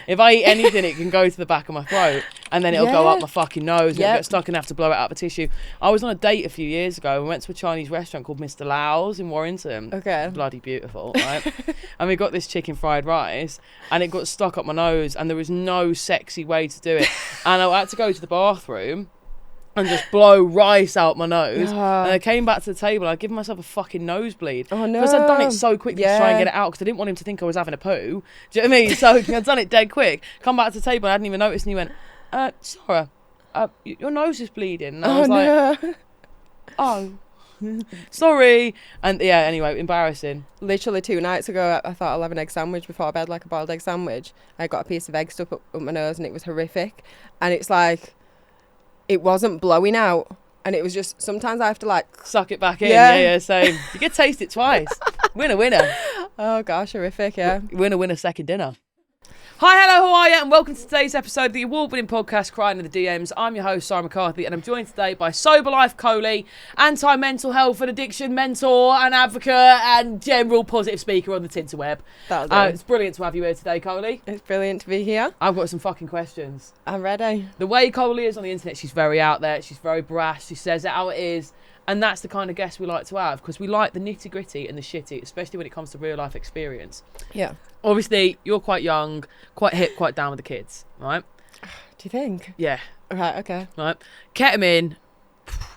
If I eat anything, it can go to the back of my throat, and then it'll go up my fucking nose, and it'll get stuck and have to blow it out of tissue. I was on a date a few years ago. We went to a Chinese restaurant called Mr. Lau's in Warrington. Okay. Bloody beautiful, right? And we got this chicken fried rice, and it got stuck up my nose, and there was no sexy way to do it. And I had to go to the bathroom and just blow rice out my nose. And I came back to the table and I'd given myself a fucking nosebleed. Oh, no. Because I'd done it so quickly to try and get it out because I didn't want him to think I was having a poo. Do you know what I mean? So I'd done it dead quick. Come back to the table and I hadn't even noticed, and he went, Sara, your nose is bleeding. And I was like, oh, sorry. And yeah, anyway, embarrassing. Literally 2 nights ago, I thought I'll have an egg sandwich before bed, like a boiled egg sandwich. I got a piece of egg stuck up my nose and it was horrific. And it's like, it wasn't blowing out, and it was just, sometimes I have to like suck it back in. Yeah, same. You could taste it twice. Winner. Oh gosh, horrific. Yeah, winner second dinner. Hi, hello, how are you? And welcome to today's episode of the award-winning podcast Crying in the DMs. I'm your host, Sara McCarthy, and I'm joined today by Sober Life Coley, anti-mental health and addiction mentor and advocate and general positive speaker on the Tinterweb. It's brilliant to have you here today, Coley. It's brilliant to be here. I've got some fucking questions. I'm ready. The way Coley is on the internet, she's very out there, she's very brash, she says it how it is. And that's the kind of guest we like to have, because we like the nitty-gritty and the shitty, especially when it comes to real-life experience. Yeah. Obviously, you're quite young, quite hip, quite down with the kids, right? Do you think? Yeah. Right, okay. Right. Ketamine,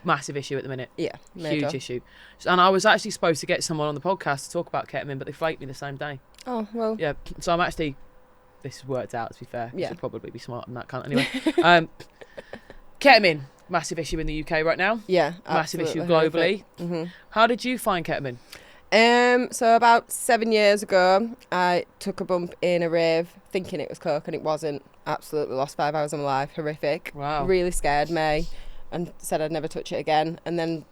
massive issue at the minute. Yeah. Huge issue. And I was actually supposed to get someone on the podcast to talk about ketamine, but they flaked me the same day. Oh, well. Yeah. So I'm actually, this has worked out, to be fair. Yeah. I should probably be smart in that kind. Anyway. Ketamine. Massive issue in the UK right now. Yeah, massive issue globally. Mm-hmm. How did you find ketamine? So about 7 years ago, I took a bump in a rave thinking it was coke, and it wasn't. Absolutely lost 5 hours of my life. Horrific. Wow. Really scared me and said I'd never touch it again. And then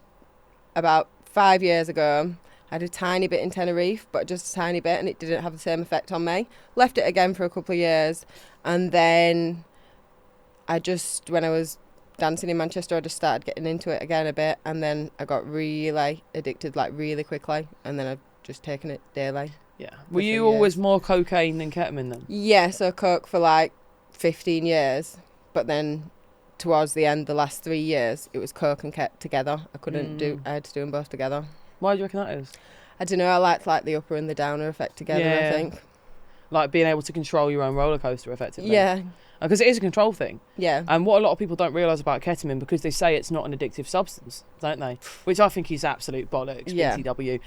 about 5 years ago, I had a tiny bit in Tenerife, but just a tiny bit, and it didn't have the same effect on me. Left it again for a couple of years, and then when I was dancing in Manchester, I just started getting into it again a bit, and then I got really addicted like really quickly, and then I've just taken it daily. Yeah. Were you always more cocaine than ketamine then? Yeah, so coke for like 15 years, but then towards the end, the last 3 years, it was coke and ket together. I had to do them both together. Why do you reckon that is? I don't know, I liked like the upper and the downer effect together, I think. Like being able to control your own roller coaster effectively. Yeah. Because it is a control thing. Yeah. And what a lot of people don't realise about ketamine, because they say it's not an addictive substance, don't they? Which I think is absolute bollocks, BTW.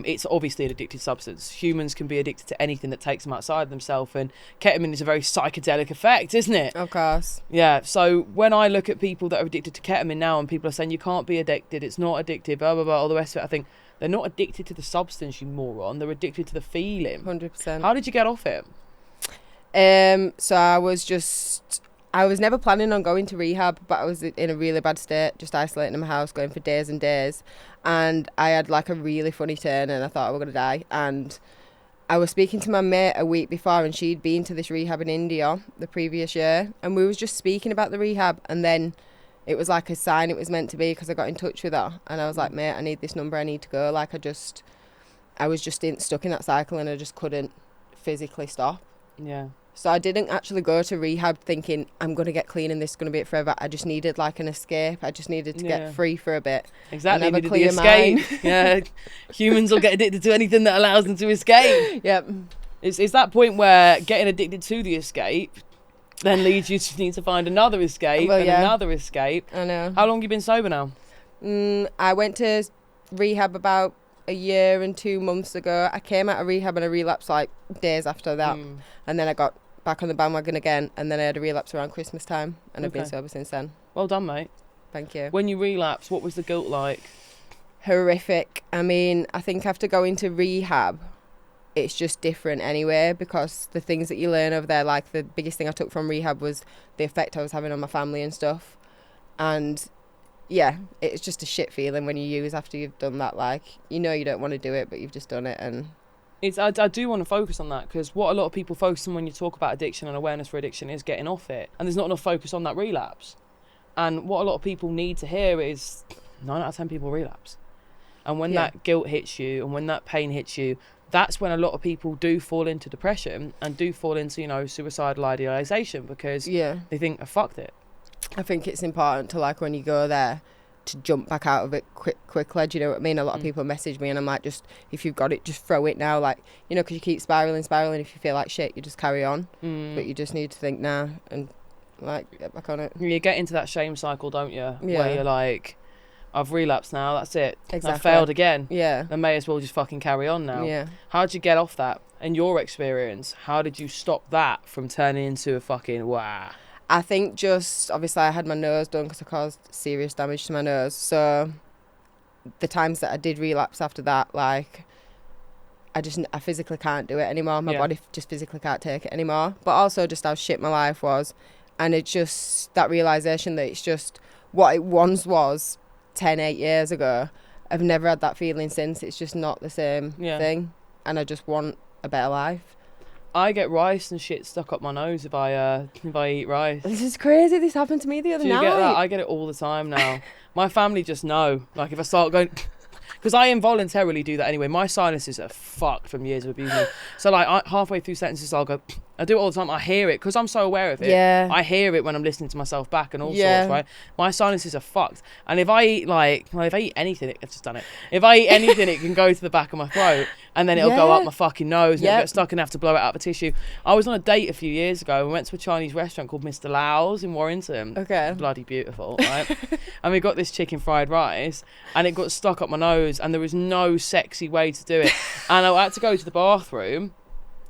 It's obviously an addictive substance. Humans can be addicted to anything that takes them outside themselves, and ketamine is a very psychedelic effect, isn't it? Of course. Yeah, so when I look at people that are addicted to ketamine now, and people are saying you can't be addicted, it's not addictive, blah, blah, blah, all the rest of it, I think they're not addicted to the substance, you moron. They're addicted to the feeling. 100%. How did you get off it? So I was never planning on going to rehab, but I was in a really bad state, just isolating in my house, going for days and days, and I had like a really funny turn, and I thought I was going to die. And I was speaking to my mate a week before, and she'd been to this rehab in India the previous year, and we was just speaking about the rehab, and then it was like a sign it was meant to be, because I got in touch with her, and I was like, mate, I need this number, I need to go. Like I was just stuck in that cycle, and I just couldn't physically stop. Yeah. So I didn't actually go to rehab thinking I'm going to get clean and this is going to be it forever. I just needed like an escape. I just needed to get free for a bit. Exactly. Needed the escape. Yeah. Humans will get addicted to anything that allows them to escape. Yep. It's that point where getting addicted to the escape then leads you to need to find another escape another escape. I know. How long have you been sober now? I went to rehab about a year and 2 months ago. I came out of rehab and I relapsed like days after that. And then I got back on the bandwagon again, and then I had a relapse around Christmas time, and I've been sober since then. Well done, mate. Thank you. When you relapsed, what was the guilt like? Horrific. I mean, I think after going to rehab, it's just different anyway, because the things that you learn over there, like the biggest thing I took from rehab was the effect I was having on my family and stuff. And yeah, it's just a shit feeling when you use after you've done that. Like, you know you don't want to do it, but you've just done it. And I do want to focus on that, because what a lot of people focus on when you talk about addiction and awareness for addiction is getting off it, and there's not enough focus on that relapse. And what a lot of people need to hear is 9 out of 10 people relapse, and when that guilt hits you and when that pain hits you, that's when a lot of people do fall into depression and do fall into, you know, suicidal idealisation, because they think, I fucked it. I think it's important to, like, when you go there, to jump back out of it quickly. Do you know what I mean? A lot of people message me and I'm like, just, if you've got it, just throw it now. Like, you know, because you keep spiralling. If you feel like shit, you just carry on. But you just need to think now and, like, get back on it. You get into that shame cycle, don't you? Yeah. Where you're like, I've relapsed now, that's it. Exactly. I've failed again. Yeah. I may as well just fucking carry on now. Yeah. How'd you get off that? In your experience, how did you stop that from turning into a fucking wow? I think just, obviously I had my nose done because I caused serious damage to my nose. So the times that I did relapse after that, like, I physically can't do it anymore. My body just physically can't take it anymore. But also just how shit my life was. And it's just that realisation that it's just what it once was 8 years ago. I've never had that feeling since. It's just not the same thing. And I just want a better life. I get rice and shit stuck up my nose if I eat rice. This is crazy. This happened to me the other night. Do you get that? I get it all the time now. My family just know. Like, if I start going... Because I involuntarily do that anyway. My sinuses are fucked from years of abusing. So, like, halfway through sentences, I'll go... I do it all the time. I hear it because I'm so aware of it. Yeah. I hear it when I'm listening to myself back and all sorts, right? My sinuses are fucked. And if I eat, like... Well, if I eat anything... I've just done it. If I eat anything, it can go to the back of my throat. And then it'll go up my fucking nose and it'll get stuck and have to blow it out of a tissue. I was on a date a few years ago. We went to a Chinese restaurant called Mr. Lau's in Warrington. Okay. Bloody beautiful, right? And we got this chicken fried rice and it got stuck up my nose and there was no sexy way to do it. And I had to go to the bathroom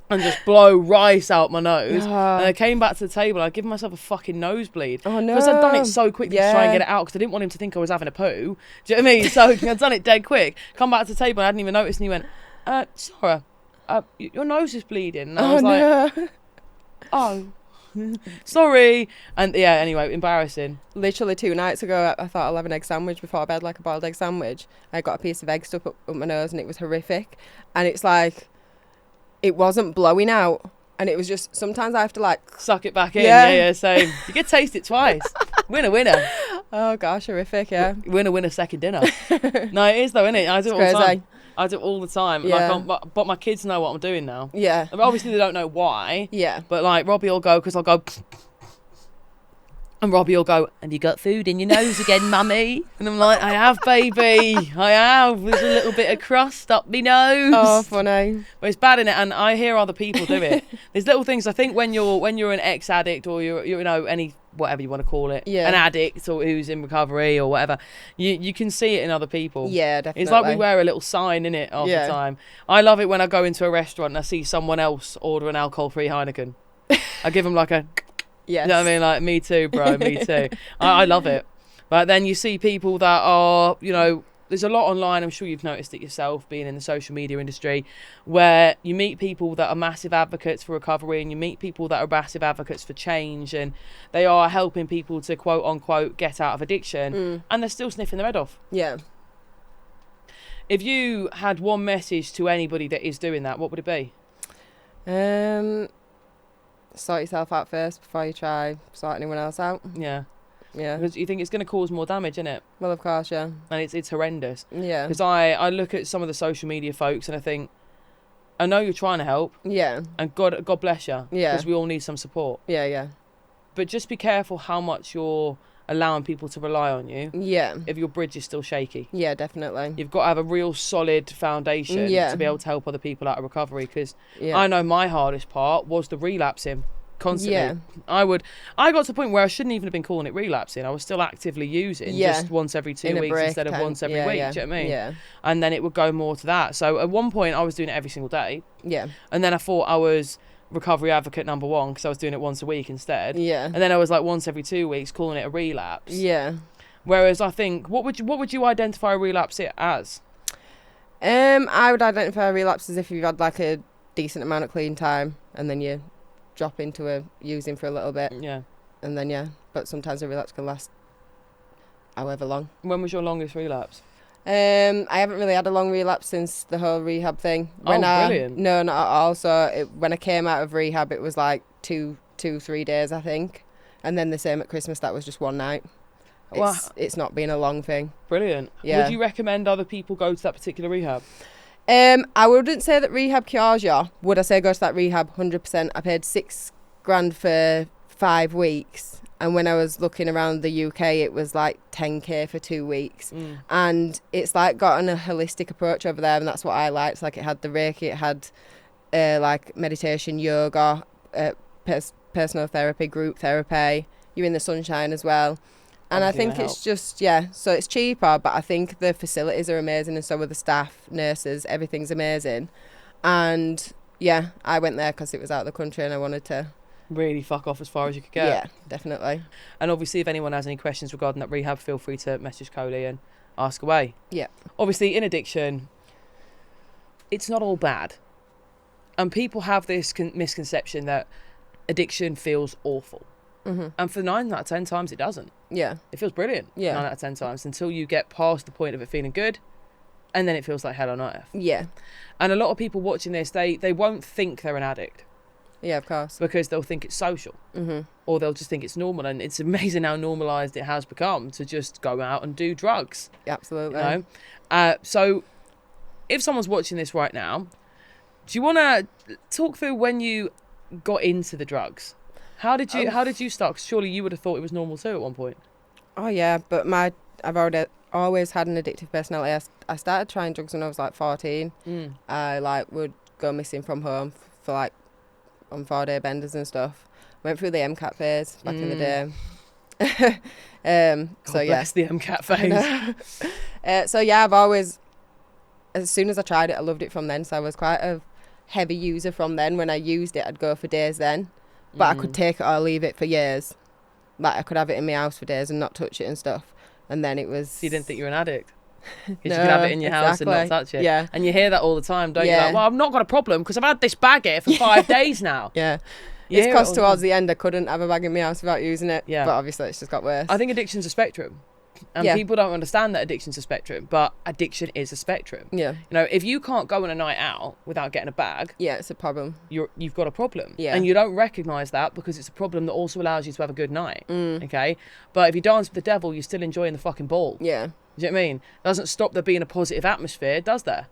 and just blow rice out my nose. And I came back to the table. I'd given myself a fucking nosebleed. Oh, no. Because I'd done it so quickly to try and get it out because I didn't want him to think I was having a poo. Do you know what I mean? So I'd done it dead quick. Come back to the table and I hadn't even noticed. And he went, Sara, your nose is bleeding. And I was like, oh, sorry. And yeah, anyway, embarrassing. Literally 2 nights ago, I thought I'll have an egg sandwich before bed, like a boiled egg sandwich. I got a piece of egg stuck up my nose and it was horrific. And it's like, it wasn't blowing out. And it was just, sometimes I have to like... Suck it back in. Yeah, same. You get to taste it twice. Winner. Oh gosh, horrific, yeah. Winner, second dinner. No, it is though, isn't it? I do it all the time. I do it all the time. Yeah. Like, but my kids know what I'm doing now. Yeah. I mean, obviously, they don't know why. Yeah. But, like, Robbie will go, because I'll go... And Robbie will go, have you got food in your nose again, mummy? And I'm like, I have, baby. I have. There's a little bit of crust up my nose. Oh, funny. But it's bad, innit? And I hear other people do it. There's little things, I think, when you're an ex-addict or you're you know, any... whatever you want to call it, an addict or who's in recovery or whatever, you can see it in other people. Yeah, definitely. It's like we wear a little sign in it all the time. I love it when I go into a restaurant and I see someone else order an alcohol-free Heineken. I give them like a, yes. You know what I mean? Like, me too, bro, me too. I love it. But then you see people that are, you know, there's a lot online, I'm sure you've noticed it yourself, being in the social media industry, where you meet people that are massive advocates for recovery and you meet people that are massive advocates for change and they are helping people to, quote unquote, get out of addiction and they're still sniffing their head off. Yeah. If you had one message to anybody that is doing that, what would it be? Sort yourself out first before you try sort anyone else out. Yeah. Yeah. Because you think it's going to cause more damage, innit? Well, of course, yeah. And it's horrendous. Yeah. Because I look at some of the social media folks and I think, I know you're trying to help. Yeah. And God bless you. Yeah. Because we all need some support. Yeah, yeah. But just be careful how much you're allowing people to rely on you. Yeah. If your bridge is still shaky. Yeah, definitely. You've got to have a real solid foundation to be able to help other people out of recovery. Because I know my hardest part was the relapsing. Constantly. Yeah. I got to the point where I shouldn't even have been calling it relapsing. I was still actively using just once every 2 weeks instead of once every week. Yeah. Do you know what I mean? Yeah. And then it would go more to that. So at one point I was doing it every single day. Yeah. And then I thought I was recovery advocate number 1 because I was doing it once a week instead. Yeah. And then I was like once every 2 weeks calling it a relapse. Yeah. Whereas I think what would you identify a relapse it as? I would identify a relapse as if you've had like a decent amount of clean time and then you drop into a using for a little bit. Yeah. And then but sometimes a relapse can last however long. When was your longest relapse? I haven't really had a long relapse since the whole rehab thing. Brilliant. No, not at all. So when I came out of rehab, it was like 3 days, I think. And then the same at Christmas, that was just one night. It's not been a long thing. Brilliant. Yeah. Would you recommend other people go to that particular rehab? I wouldn't say that rehab cures you. Would I say go to that rehab? 100%. I paid $6,000 for 5 weeks, and when I was looking around the UK, it was like $10,000 for 2 weeks. And it's like gotten a holistic approach over there, and that's what I liked. Like, it had the Reiki, it had like meditation, yoga, personal therapy, group therapy. You're in the sunshine as well. And I think it's just, so it's cheaper, but I think the facilities are amazing, and so are the staff, nurses, everything's amazing. And I went there because it was out of the country and I wanted to really fuck off as far as you could get. Yeah, definitely. And obviously, if anyone has any questions regarding that rehab, feel free to message Coley and ask away. Yeah. Obviously, in addiction, it's not all bad. And people have this misconception that addiction feels awful. And for 9 out of 10 times, it doesn't. Yeah. It feels brilliant 9 out of 10 times until you get past the point of it feeling good, and then it feels like hell on earth. Yeah. And a lot of people watching this, they won't think they're an addict. Yeah, of course. Because they'll think it's social. Or they'll just think it's normal. And it's amazing how normalised it has become to just go out and do drugs. Absolutely. You know? So if someone's watching this right now, do you want to talk through when you got into the drugs? How did you start? 'Cause surely you would have thought it was normal too at one point. Oh yeah, but I've always had an addictive personality. I started trying drugs when I was like 14. I would go missing from home for like on 4-day benders and stuff. Went through the MCAT phase back in the day. Bless the MCAT phase. I've always, as soon as I tried it, I loved it from then. So I was quite a heavy user from then. When I used it, I'd go for days then. But I could take it or leave it for years. Like, I could have it in my house for days and not touch it and stuff. And then it was... So you didn't think you were an addict? Because you could have it in your house and not touch it. Yeah. And you hear that all the time, don't you? Like, well, I've not got a problem because I've had this bag here for 5 days now. Yeah. It's because towards the end I couldn't have a bag in my house without using it. Yeah. But obviously it's just got worse. I think addiction's a spectrum. And people don't understand that addiction's a spectrum, but addiction is a spectrum. Yeah. You know, if you can't go on a night out without getting a bag, it's a problem. You've got a problem. Yeah. And you don't recognise that because it's a problem that also allows you to have a good night. Okay? But if you dance with the devil, you're still enjoying the fucking ball. Yeah. Do you know what I mean? It doesn't stop there being a positive atmosphere, does there?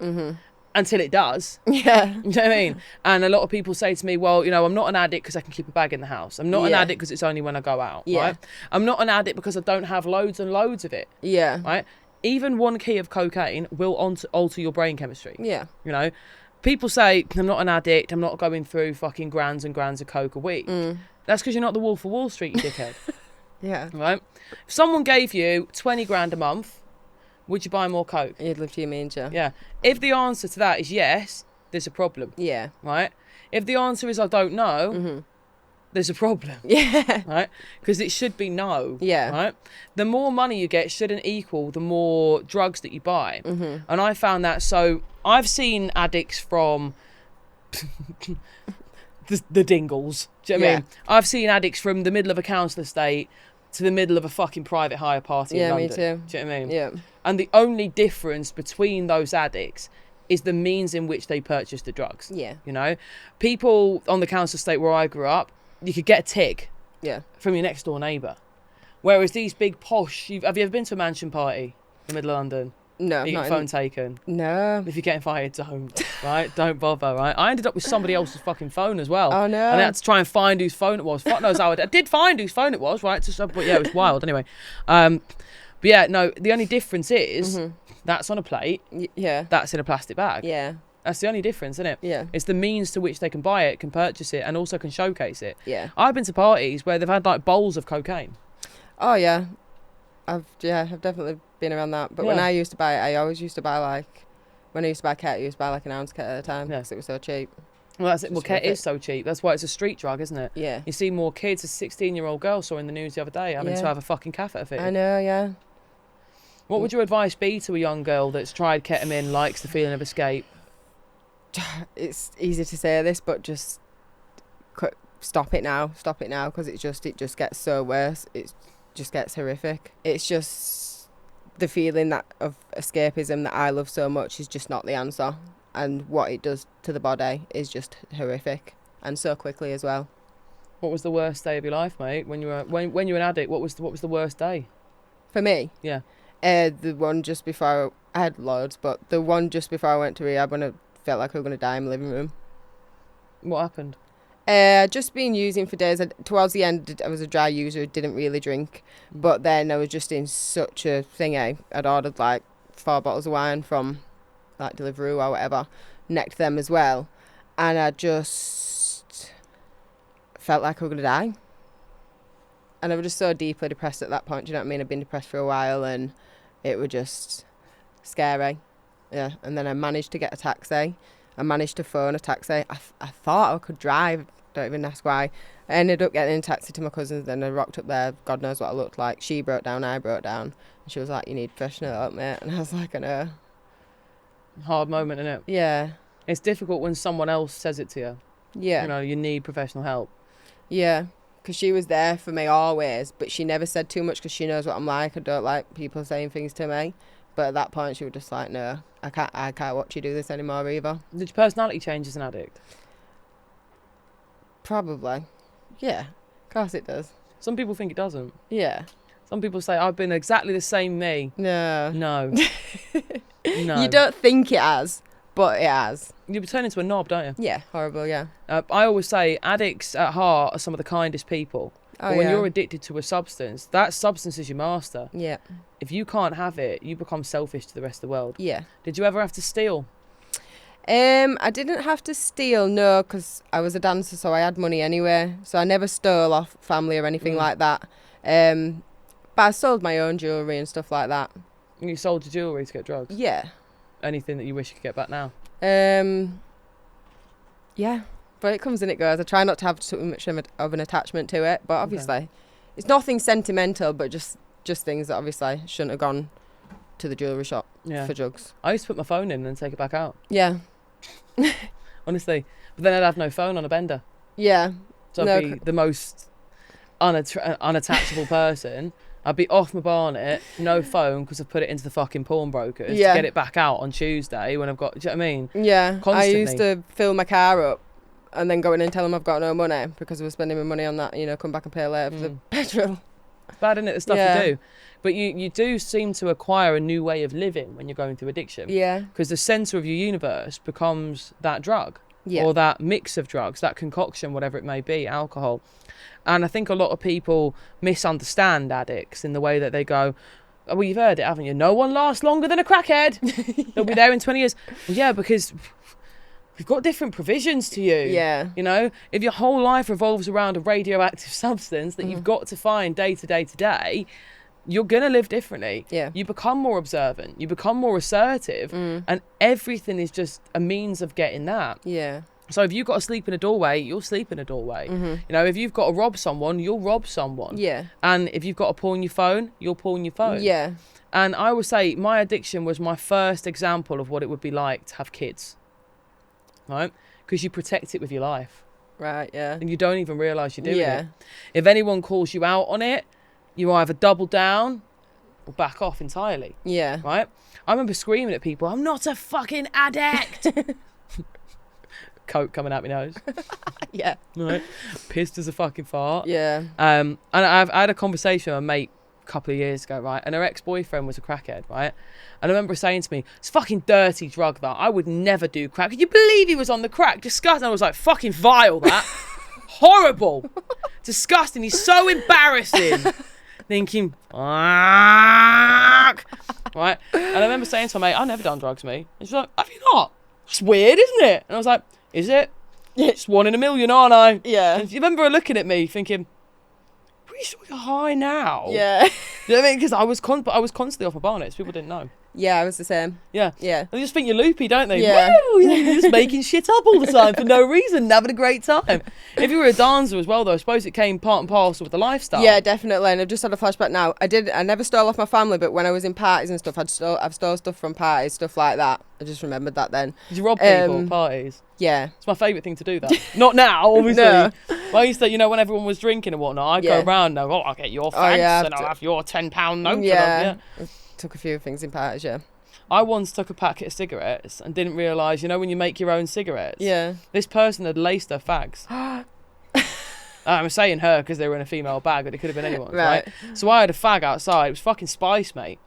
Until it does. Yeah. You know what I mean? And a lot of people say to me, well, you know, I'm not an addict because I can keep a bag in the house. I'm not an addict because it's only when I go out, right? I'm not an addict because I don't have loads and loads of it. Yeah. Right? Even 1 key of cocaine will alter your brain chemistry. Yeah. You know? People say, I'm not an addict, I'm not going through fucking grams and grams of coke a week. That's because you're not the Wolf of Wall Street, you dickhead. Yeah. Right? If someone gave you 20 grand a month, would you buy more coke? You'd live to your manger. Yeah. If the answer to that is yes, there's a problem. Yeah. Right? If the answer is I don't know, there's a problem. Yeah. Right? Because it should be no. Yeah. Right? The more money you get shouldn't equal the more drugs that you buy. And I found that, so I've seen addicts from the dingles. Do you know what I mean? I've seen addicts from the middle of a council estate to the middle of a fucking private hire party in London. Me too. Do you know what I mean? Yeah. And the only difference between those addicts is the means in which they purchase the drugs. Yeah. You know? People on the council estate where I grew up, you could get a tig from your next door neighbour. Whereas these big posh... have you ever been to a mansion party in the middle of London? No. You get your phone taken? No. If you get invited, don't. Right? Don't bother, right? I ended up with somebody else's fucking phone as well. Oh, no. And I had to try and find whose phone it was. Fuck knows how I did find whose phone it was, right? But yeah, it was wild anyway. But yeah, no, the only difference is that's on a plate. Yeah. That's in a plastic bag. Yeah. That's the only difference, isn't it? Yeah. It's the means to which they can buy it, can purchase it, and also can showcase it. Yeah. I've been to parties where they've had like bowls of cocaine. Oh, yeah. I've definitely been around that. But when I used to buy it, I always used to buy when I used to buy Ket, I used to buy like an ounce Ket at a time because it was so cheap. Well, that's it. Well, Ket is so cheap. That's why it's a street drug, isn't it? Yeah. You see more kids, a 16-year-old girl saw in the news the other day having to have a fucking catheter fitted. I know, yeah. What would your advice be to a young girl that's tried ketamine, likes the feeling of escape? It's easy to say this, but just stop it now because it just gets so worse. It just gets horrific. It's just the feeling that of escapism that I love so much is just not the answer, and what it does to the body is just horrific, and so quickly as well. What was the worst day of your life, mate? When you were an addict, what was the worst day? For me? Yeah. The one just before I had loads, but the one just before I went to rehab when I felt like I was going to die in my living room. What happened? Just been using for days. Towards the end, I was a dry user, didn't really drink. But then I was just in such a thingy. I'd ordered like 4 bottles of wine from like Deliveroo or whatever, necked them as well. And I just felt like I was going to die. And I was just so deeply depressed at that point, do you know what I mean? I'd been depressed for a while and it was just scary. Yeah, and then I managed to get a taxi. I managed to phone a taxi. I thought I could drive. Don't even ask why. I ended up getting in a taxi to my cousin's. Then I rocked up there. God knows what I looked like. She broke down. I broke down. And she was like, "You need professional help, mate." And I was like, "I know." Hard moment, isn't it? Yeah. It's difficult when someone else says it to you. Yeah. You know, you need professional help. Yeah. Because she was there for me always, but she never said too much because she knows what I'm like. I don't like people saying things to me. But at that point, she was just like, "No, I can't watch you do this anymore either." Did your personality change as an addict? Probably. Yeah. Of course it does. Some people think it doesn't. Yeah. Some people say, I've been exactly the same me. No. No. No. You don't think it has, but it has. You turn into a knob, don't you? Yeah. Horrible, yeah. I always say addicts at heart are some of the kindest people. Oh, but when you're addicted to a substance, that substance is your master. Yeah. If you can't have it, you become selfish to the rest of the world. Yeah. Did you ever have to steal? I didn't have to steal, no, because I was a dancer, so I had money anyway. So I never stole off family or anything like that. But I sold my own jewellery and stuff like that. And you sold your jewellery to get drugs? Yeah. Anything that you wish you could get back now? Yeah. But it comes and it goes. I try not to have too much of an attachment to it. But obviously, it's nothing sentimental, but just things that obviously shouldn't have gone to the jewellery shop for drugs. I used to put my phone in and then take it back out. Yeah. Honestly. But then I'd have no phone on a bender. Yeah. So I'd be the most unattachable person. I'd be off my barnet, no phone, because I've put it into the fucking pawnbrokers to get it back out on Tuesday when I've got... Do you know what I mean? Yeah. Constantly. I used to fill my car up and then go in and tell them I've got no money because I was spending my money on that, you know, come back and pay later for the petrol. It's bad, isn't it, the stuff you do? But you do seem to acquire a new way of living when you're going through addiction. Yeah. Because the centre of your universe becomes that drug. Yeah. Or that mix of drugs, that concoction, whatever it may be, alcohol. And I think a lot of people misunderstand addicts in the way that they go, oh, well, you've heard it, haven't you? No one lasts longer than a crackhead. They'll be there in 20 years. Well, yeah, because we've got different provisions to you. Yeah. You know, if your whole life revolves around a radioactive substance that you've got to find day to day, you're going to live differently. Yeah. You become more observant. You become more assertive. And everything is just a means of getting that. Yeah. So if you've got to sleep in a doorway, you'll sleep in a doorway. You know, if you've got to rob someone, you'll rob someone. Yeah. And if you've got to pawn your phone, you'll pawn your phone. Yeah. And I would say my addiction was my first example of what it would be like to have kids. Right? Because you protect it with your life. Right, yeah. And you don't even realise you're doing it. If anyone calls you out on it, you either double down or back off entirely. Yeah. Right? I remember screaming at people, I'm not a fucking addict. Coke coming out my nose. Yeah. Right? Pissed as a fucking fart. Yeah. And I had a conversation with a mate a couple of years ago, right? And her ex-boyfriend was a crackhead, right? And I remember saying to me, it's fucking dirty drug, that. I would never do crack. Could you believe he was on the crack? Disgusting. I was like, fucking vile, that. Horrible. Disgusting. He's so embarrassing. Thinking, fuck. Right? And I remember saying to her, mate, I've never done drugs, mate. And she's like, have you not? It's weird, isn't it? And I was like, is it? Yeah. It's 1 in a million, aren't I? Yeah. And you remember her looking at me thinking, pretty sure you're high now. Yeah. You know what I mean? Because I was constantly off my barnets. People didn't know. Yeah, I was the same. Yeah. Yeah. They just think you're loopy, don't they? Yeah. Woo! You're just making shit up all the time for no reason, having a great time. If you were a dancer as well, though, I suppose it came part and parcel with the lifestyle. Yeah, definitely. And I've just had a flashback now. I never stole off my family, but when I was in parties and stuff, I've stole stuff from parties, stuff like that. I just remembered that then. Did you rob people at parties? Yeah. It's my favourite thing to do, that. Not now, obviously. No. Well, I used to, you know, when everyone was drinking and whatnot, I'd go around and I'll get your fags and I'll have your £10 note. Yeah. Took a few things in parties, yeah. I once took a packet of cigarettes and didn't realise, you know, when you make your own cigarettes? Yeah. This person had laced her fags. I'm saying her because they were in a female bag, but it could have been anyone's, right? So I had a fag outside. It was fucking spice, mate.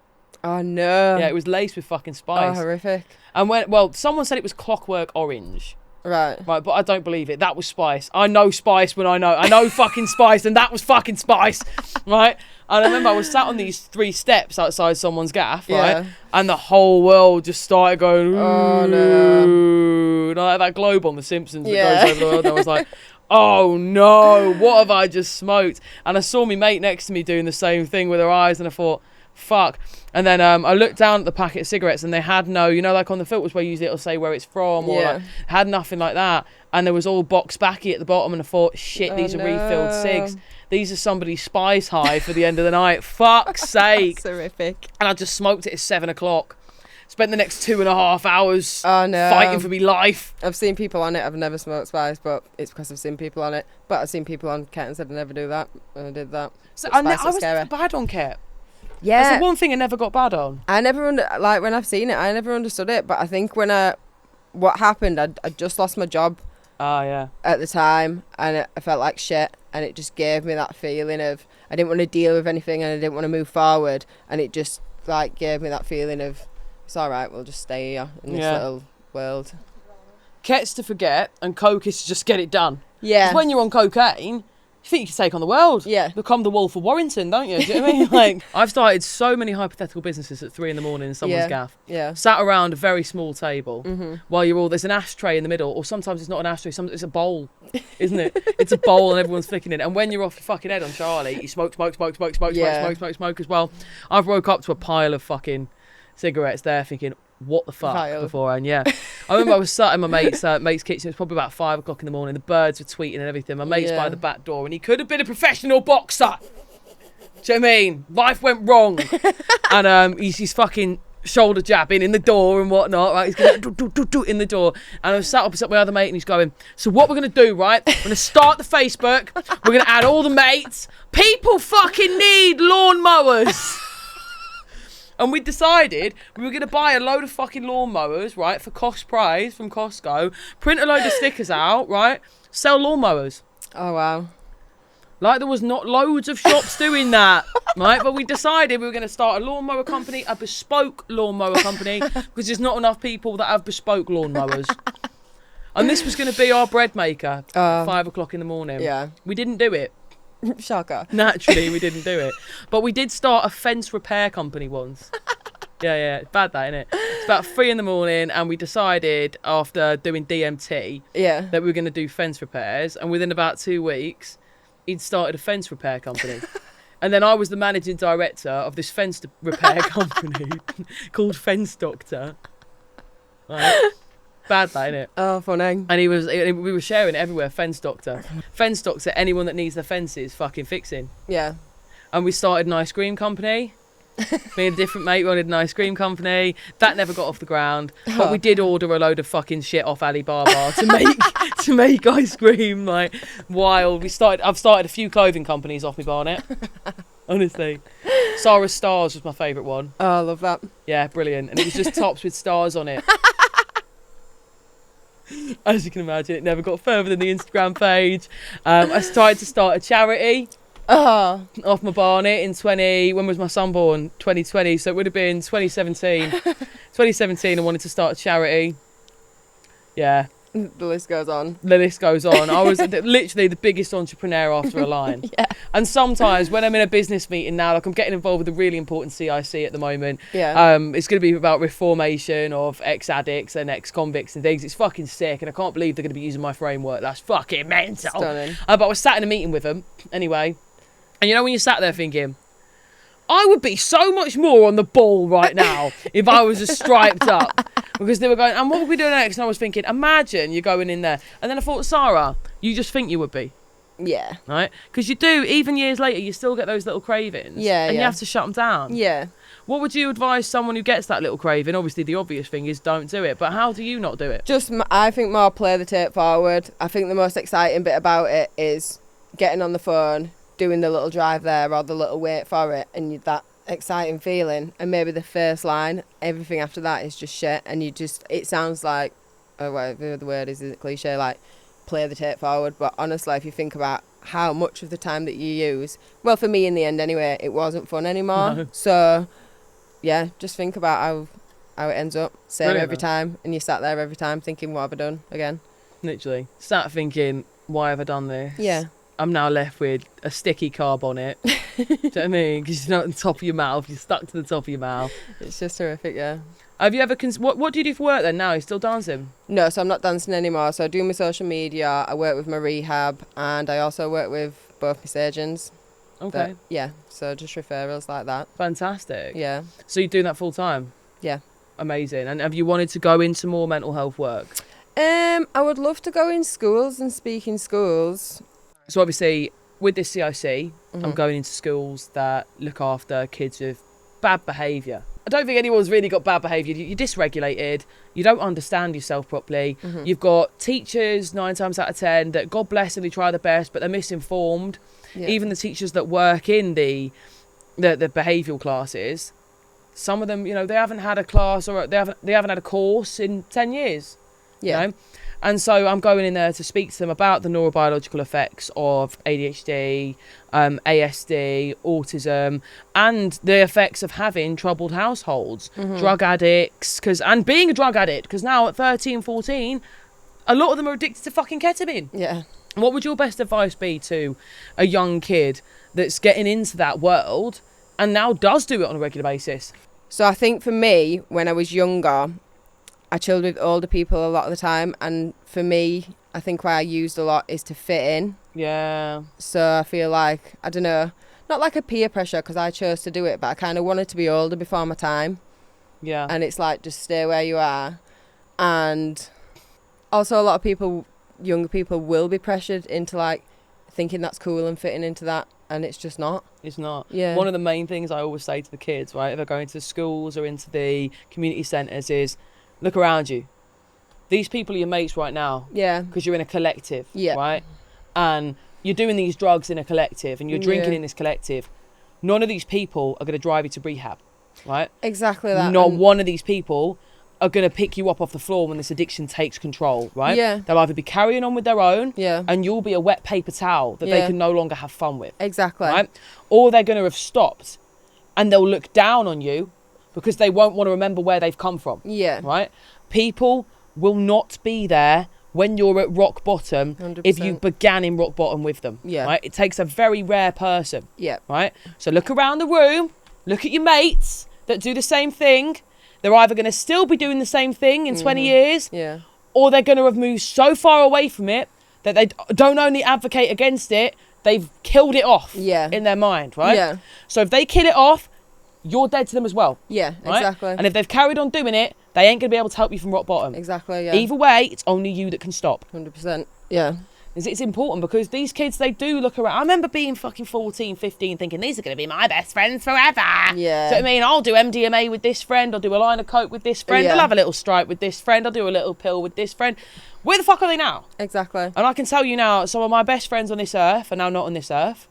Oh, no. Yeah, it was laced with fucking spice. Oh, horrific. And someone said it was Clockwork Orange. Right, but I don't believe it. That was spice. I know spice when I know fucking spice, and that was fucking spice, right? And I remember I was sat on these 3 steps outside someone's gaff, right? And the whole world just started going, ooh, oh no, like that globe on The Simpsons that goes over the world. And I was like, oh no, what have I just smoked? And I saw my mate next to me doing the same thing with her eyes, and I thought, fuck. And then I looked down at the packet of cigarettes, and they had no, like on the filters where you usually it'll say where it's from, or like, had nothing like that. And there was all box backy at the bottom, and I thought, shit, these are refilled cigs. These are somebody's spice high for the end of the night. Fuck's sake. That's horrific. And I just smoked it at 7 o'clock. Spent the next 2.5 hours fighting for me life. I've seen people on it. I've never smoked spice, but it's because I've seen people on it. But I've seen people on Ket and said I never do that. And I did that. So I was bad on Ket. Yeah. That's the one thing I never got bad on. I never, when I've seen it, I never understood it. But I think what happened, I just lost my job. Oh, yeah. At the time, and I felt like shit, and it just gave me that feeling of I didn't want to deal with anything, and I didn't want to move forward, and it just like gave me that feeling of it's all right, we'll just stay here in this little world. Ket's to forget, and coke is to just get it done. Yeah. Because when you're on cocaine, you think you can take on the world. Yeah. Become the Wolf of Warrington, don't you? Do you know what I mean? Like, I've started so many hypothetical businesses at 3 a.m. in someone's gaff. Yeah. Sat around a very small table while there's an ashtray in the middle, or sometimes it's not an ashtray, sometimes it's a bowl, isn't it? It's a bowl and everyone's flicking it. And when you're off your fucking head on Charlie, you smoke as well. I've woke up to a pile of fucking cigarettes there thinking, what the fuck beforehand, I remember I was sat in my mate's kitchen. It was probably about 5 o'clock in the morning. The birds were tweeting and everything. My mate's by the back door, and he could have been a professional boxer. Do you know what I mean? Life went wrong. And he's fucking shoulder jabbing in the door and whatnot, right? He's going do in the door. And I was sat opposite my other mate, and he's going, so what we're going to do, right? We're going to start the Facebook. We're going to add all the mates. People fucking need lawnmowers. And we decided we were going to buy a load of fucking lawnmowers, right, for cost price from Costco, print a load of stickers out, right, sell lawnmowers. Oh, wow. Like, there was not loads of shops doing that, right? But we decided we were going to start a lawnmower company, a bespoke lawnmower company, because there's not enough people that have bespoke lawnmowers. And this was going to be our bread maker at 5 o'clock in the morning. Yeah. We didn't do it. Shocker. Naturally, we didn't do it. But we did start a fence repair company once. Yeah, it's bad that, innit? It's about 3 a.m, and we decided after doing DMT that we were going to do fence repairs. And within about 2 weeks, he'd started a fence repair company. And then I was the managing director of this fence repair company called Fence Doctor. Right? Bad that, innit? Oh, funny. And we were sharing it everywhere. Fence Doctor, anyone that needs their fences fucking fixing. Yeah. And we started an ice cream company. Me and a different mate wanted an ice cream company. That never got off the ground. But we did order a load of fucking shit off Alibaba to make ice cream, like, wild. I've started a few clothing companies off my barnet. Honestly. Sara Stars was my favourite one. Oh, I love that. Yeah, brilliant. And it was just tops with stars on it. As you can imagine, it never got further than the Instagram page. I tried to start a charity off my barnet in when was my son born? 2020, so it would have been 2017. 2017, I wanted to start a charity. Yeah. The list goes on. I was literally the biggest entrepreneur after a line. Yeah. And sometimes when I'm in a business meeting now, like I'm getting involved with a really important CIC at the moment. Yeah. It's going to be about reformation of ex-addicts and ex-convicts and things. It's fucking sick, and I can't believe they're going to be using my framework. That's fucking mental. Stunning. But I was sat in a meeting with them anyway. And you know when you sat there thinking, I would be so much more on the ball right now if I was just striped up. Because they were going, and what would we do next? And I was thinking, imagine you're going in there. And then I thought, Sara, you just think you would be. Yeah. Right? Because you do, even years later, you still get those little cravings. Yeah, and you have to shut them down. Yeah. What would you advise someone who gets that little craving? Obviously, the obvious thing is don't do it. But how do you not do it? I think more play the tape forward. I think the most exciting bit about it is getting on the phone, doing the little drive there or the little wait for it, and that exciting feeling, and maybe the first line, everything after that is just shit, and it sounds like, whatever the word is it cliche, like play the tape forward, but honestly if you think about how much of the time that you use, well, for me in the end anyway, it wasn't fun anymore. No. So yeah, just think about how it ends up. Same Brilliant, every time, and you sat there every time thinking, what have I done again? Literally. Start thinking, why have I done this? Yeah. I'm now left with a sticky carb on it. Do you know what I mean? Because you're not on the top of your mouth. You're stuck to the top of your mouth. It's just horrific, yeah. Have you ever... what do you do for work then now? You're still dancing? No, so I'm not dancing anymore. So I do my social media. I work with my rehab. And I also work with both my surgeons. Okay. Yeah, so just referrals like that. Fantastic. Yeah. So you're doing that full time? Yeah. Amazing. And have you wanted to go into more mental health work? I would love to go in schools and speak in schools. So obviously, with this CIC, I'm going into schools that look after kids with bad behaviour. I don't think anyone's really got bad behaviour. You're dysregulated. You don't understand yourself properly. You've got teachers, 9 times out of 10, that God bless them, they try their best, but they're misinformed. Yeah. Even the teachers that work in the behavioural classes, some of them, you know, they haven't had a class or they haven't had a course in 10 years. Yeah. You know? And so I'm going in there to speak to them about the neurobiological effects of ADHD, ASD, autism, and the effects of having troubled households, drug addicts, and being a drug addict, because now at 13, 14, a lot of them are addicted to fucking ketamine. Yeah. What would your best advice be to a young kid that's getting into that world and now does do it on a regular basis? So I think for me, when I was younger, I chilled with older people a lot of the time, and for me, I think why I used a lot is to fit in. Yeah. So I feel like, I don't know, not like a peer pressure because I chose to do it, but I kind of wanted to be older before my time. Yeah. And it's like, just stay where you are. And also a lot of people, younger people, will be pressured into like thinking that's cool and fitting into that, and it's just not. It's not. Yeah. One of the main things I always say to the kids, right, if they're going to the schools or into the community centres is, look around you. These people are your mates right now. Yeah. Because you're in a collective. Yeah. Right? And you're doing these drugs in a collective and you're drinking in this collective. None of these people are going to drive you to rehab. Right? Exactly that. Not one of these people are going to pick you up off the floor when this addiction takes control. Right? Yeah. They'll either be carrying on with their own. Yeah. And you'll be a wet paper towel that they can no longer have fun with. Exactly. Right? Or they're going to have stopped and they'll look down on you because they won't want to remember where they've come from. Yeah. Right? People will not be there when you're at rock bottom 100%. if you began in rock bottom with them. Yeah. Right? It takes a very rare person. Yeah. Right? So look around the room, look at your mates that do the same thing. They're either going to still be doing the same thing in 20 years, or they're going to have moved so far away from it that they don't only advocate against it, they've killed it off in their mind, right? Yeah. So if they kill it off, you're dead to them as well. Yeah, right? exactly. And if they've carried on doing it, they ain't going to be able to help you from rock bottom. Exactly, yeah. Either way, it's only you that can stop. 100%. Yeah. It's important because these kids, they do look around. I remember being fucking 14, 15 thinking, these are going to be my best friends forever. Yeah. So I mean, I'll do MDMA with this friend, I'll do a line of coke with this friend, I'll have a little stripe with this friend, I'll do a little pill with this friend. Where the fuck are they now? Exactly. And I can tell you now, some of my best friends on this earth are now not on this earth.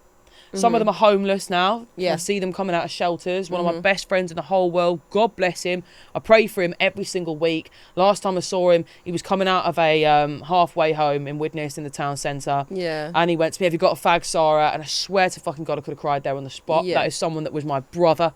Some of them are homeless now. Yeah. I see them coming out of shelters. One of my best friends in the whole world. God bless him. I pray for him every single week. Last time I saw him, he was coming out of a halfway home in Widnes in the town centre. Yeah. And he went to me, have you got a fag, Sara? And I swear to fucking God, I could have cried there on the spot. Yeah. That is someone that was my brother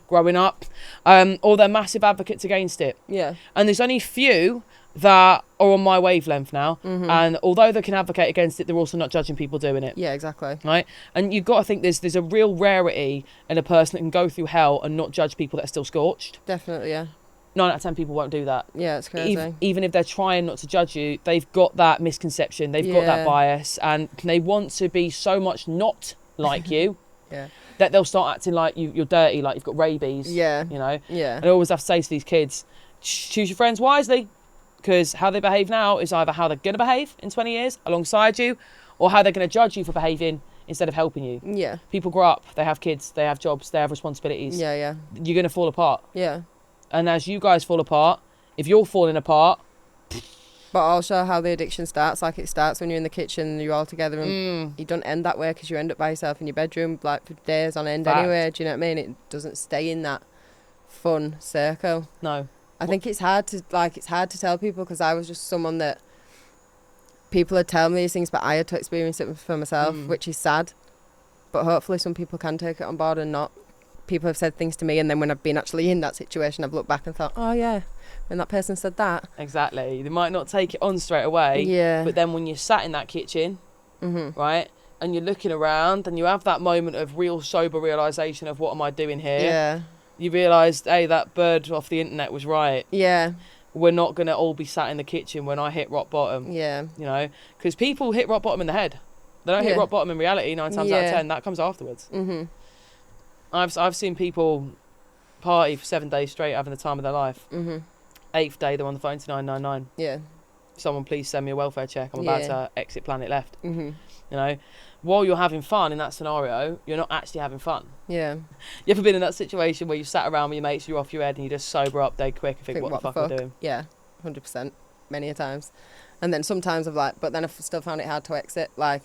growing up. Or they're massive advocates against it. Yeah. And there's only few that are on my wavelength now, and although they can advocate against it, they're also not judging people doing it. Yeah, exactly. Right? And you've got to think there's a real rarity in a person that can go through hell and not judge people that are still scorched. Definitely, yeah. 9 out of 10 people won't do that. Yeah, it's crazy. Even if they're trying not to judge you, they've got that misconception, they've got that bias, and they want to be so much not like you that they'll start acting like you're dirty, like you've got rabies. Yeah. You know? Yeah. And I always have to say to these kids, choose your friends wisely. Because how they behave now is either how they're going to behave in 20 years alongside you, or how they're going to judge you for behaving instead of helping you. Yeah. People grow up, they have kids, they have jobs, they have responsibilities. Yeah, yeah. You're going to fall apart. Yeah. And as you guys fall apart, if you're falling apart... But also how the addiction starts, like it starts when you're in the kitchen and you're all together, and you don't end that way because you end up by yourself in your bedroom like for days on end anyway. Do you know what I mean? It doesn't stay in that fun circle. No. I think it's hard to tell people because I was just someone that people had tell me these things, but I had to experience it for myself, which is sad. But hopefully some people can take it on board and not people have said things to me, and then when I've been actually in that situation, I've looked back and thought, oh yeah, when that person said that. Exactly. They might not take it on straight away. Yeah. But then when you're sat in that kitchen, right, and you're looking around and you have that moment of real sober realisation of what am I doing here? Yeah. You realise, hey, that bird off the internet was right. Yeah. We're not going to all be sat in the kitchen when I hit rock bottom. Yeah. You know, because people hit rock bottom in the head. They don't hit rock bottom in reality 9 times out of 10. That comes afterwards. I've seen people party for 7 days straight having the time of their life. 8th day they're on the phone to 999. Yeah. Someone please send me a welfare check. I'm about to exit planet left. You know, while you're having fun in that scenario, you're not actually having fun. Yeah. You ever been in that situation where you sat around with your mates, you're off your head, and you just sober up dead quick and think what the fuck am I doing? Yeah, 100%. Many a times. And then sometimes but then I've still found it hard to exit. Like,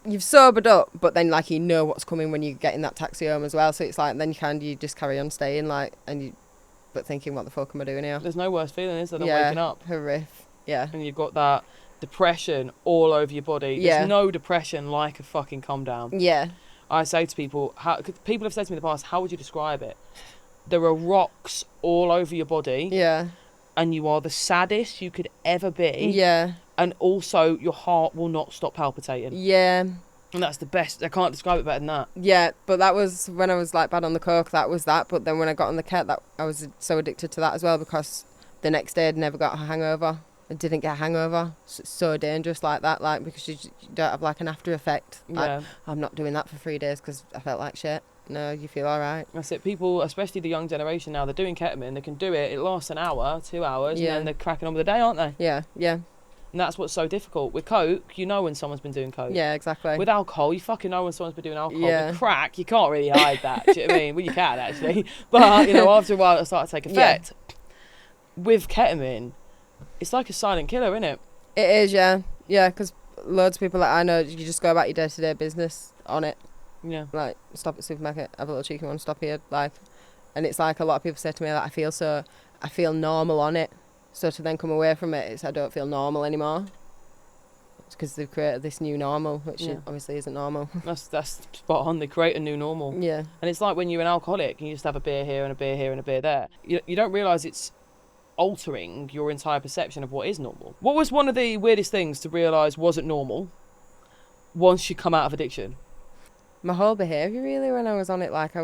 you've sobered up, but then like you know what's coming when you get in that taxi home as well. So it's like then you just carry on staying like, but thinking what the fuck am I doing here? There's no worse feeling, is there, than waking up? Horrific. Yeah. And you've got that depression all over your body. There's no depression like a fucking calm down. Yeah. I say to people, people have said to me in the past, how would you describe it? There are rocks all over your body. Yeah. And you are the saddest you could ever be. Yeah. And also your heart will not stop palpitating. Yeah. And that's the best. I can't describe it better than that. Yeah, but that was when I was like bad on the coke, that was that. But then when I got on the ket, I was so addicted to that as well, because the next day I'd never got a hangover. I didn't get a hangover. It's so dangerous like that, like, because you don't have like an after effect. Like, I'm not doing that for 3 days because I felt like shit. No, you feel all right. That's it. People, especially the young generation now, they're doing ketamine. They can do it. It lasts an hour, 2 hours, and then they're cracking on with the day, aren't they? Yeah, yeah. And that's what's so difficult. With coke, you know when someone's been doing coke. Yeah, exactly. With alcohol, you fucking know when someone's been doing alcohol. Yeah. With crack, you can't really hide that. Do you know what I mean? Well, you can, actually. But, you know, after a while, it'll start to take effect. Yeah. With ketamine, it's like a silent killer, isn't it? It is, yeah. Yeah, because loads of people that I know, you just go about your day-to-day business on it. Yeah. Like, stop at the supermarket, have a little cheeky one, stop here, like. And it's like a lot of people say to me that I feel normal on it. So to then come away from it, I don't feel normal anymore. It's because they've created this new normal, which obviously isn't normal. That's spot on. They create a new normal. Yeah. And it's like when you're an alcoholic and you just have a beer here and a beer here and a beer there. You don't realise it's altering your entire perception of what is normal. What was one of the weirdest things to realise wasn't normal once you come out of addiction? My whole behaviour, really, when I was on it, like,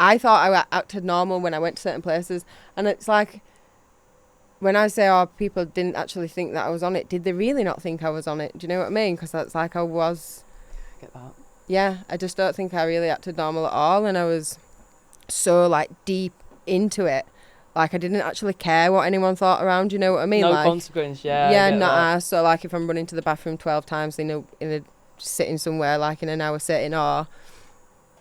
I thought I acted normal when I went to certain places, and it's like, when I say, people didn't actually think that I was on it, did they really not think I was on it? Do you know what I mean? Because that's like I was. I get that. Yeah, I just don't think I really acted normal at all, and I was so, like, deep into it. Like, I didn't actually care what anyone thought around, you know what I mean? No like, consequence, yeah. Yeah, nah. So, like, if I'm running to the bathroom 12 times in a sitting somewhere, like, in an hour sitting, or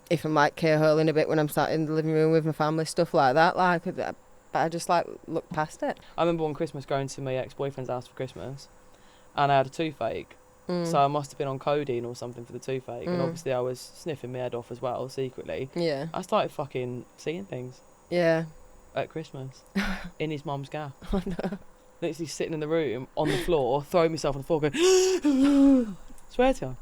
if I'm like K-holing a bit when I'm sat in the living room with my family, stuff like that, like, but I just like look past it. I remember one Christmas going to my ex-boyfriend's house for Christmas, and I had a toothache, so I must have been on codeine or something for the toothache, and obviously I was sniffing my head off as well secretly. Yeah. I started fucking seeing things. Yeah. At Christmas, in his mum's gaff. Oh no. Literally sitting in the room on the floor, throwing myself on the floor, going, swear to you.